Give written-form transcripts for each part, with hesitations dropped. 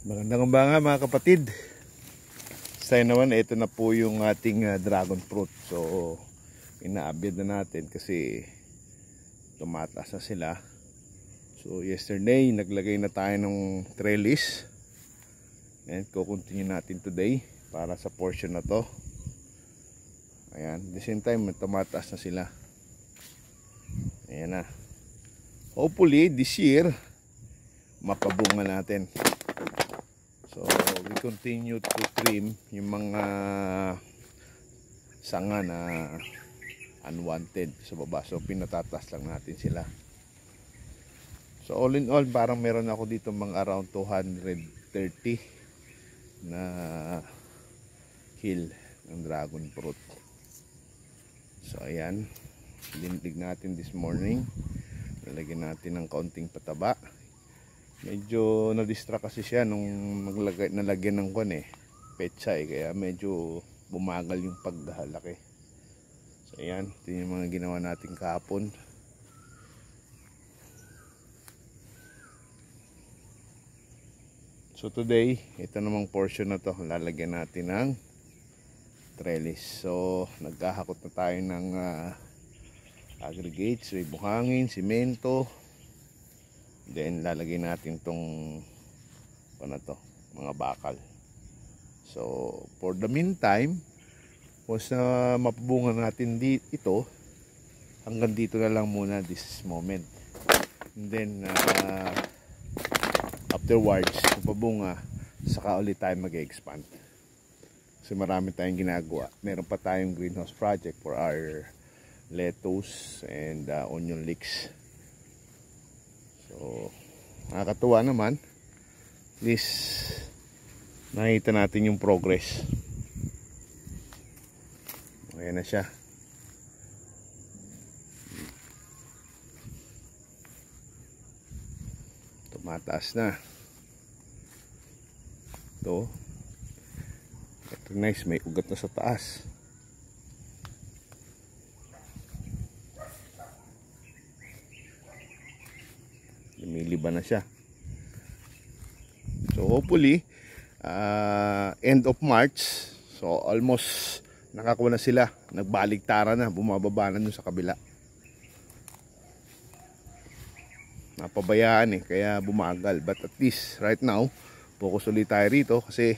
Magandang umaga mga kapatid. Sa naman, ito na po yung ating dragon fruit. So, inaabid na natin kasi tumataas na sila. So, yesterday, naglagay na tayo ng trellis. And kukontinue natin today para sa portion na to. Ayan, at the same time, tumataas na sila. Ayan na. Hopefully, this year, mapabunga natin. So we continue to trim yung mga sanga na unwanted sa baba. So pinatatas lang natin sila. So all in all, parang meron ako dito mga around 230 na hill ng dragon fruit. So ayan, lintig natin this morning. Lalagyan natin ng kaunting pataba. Medyo na-distract kasi siya nung nalagyan ng petsa kaya medyo bumagal yung paghalaki. So ayan, ito yung mga ginawa natin kahapon. So today, ito namang portion na to, lalagyan natin ng trellis. So nagkahakot na tayo ng aggregates, may buhangin, simento. Then lalagay natin tong mga bakal. So for the meantime, once na mapabunga natin ito, hanggang dito na lang muna this moment. And then afterwards, kung pabunga, saka ulit tayo mag-expand. Kasi marami tayong ginagawa. Meron pa tayong greenhouse project for our lettuce and onion leeks. So, nakakatuwa naman. At least, nakita natin yung progress. Ayan na siya. Tumataas na. Ito. Ito nice, may ugat na sa taas. Lumiliban na siya. So hopefully end of March, so almost nakakuha na sila, nagbaligtara na, bumababa na sa kabila. Napabayaan kaya bumagal, but at least right now focus ulit tayo rito kasi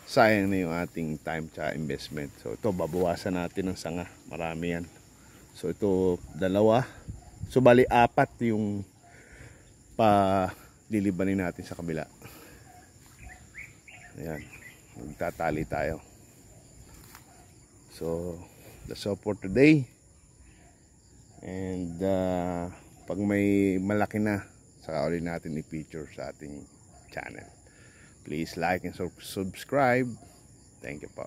sayang na yung ating time tsaka investment. So ito, babawasan natin ng sanga, marami yan. So ito, dalawa, so bali apat yung lilibanin natin sa kabila. Ayan, magtatali tayo. So that's all for today. And pag may malaki na, saka ulit natin i-feature sa ating channel. Please like and subscribe. Thank you po.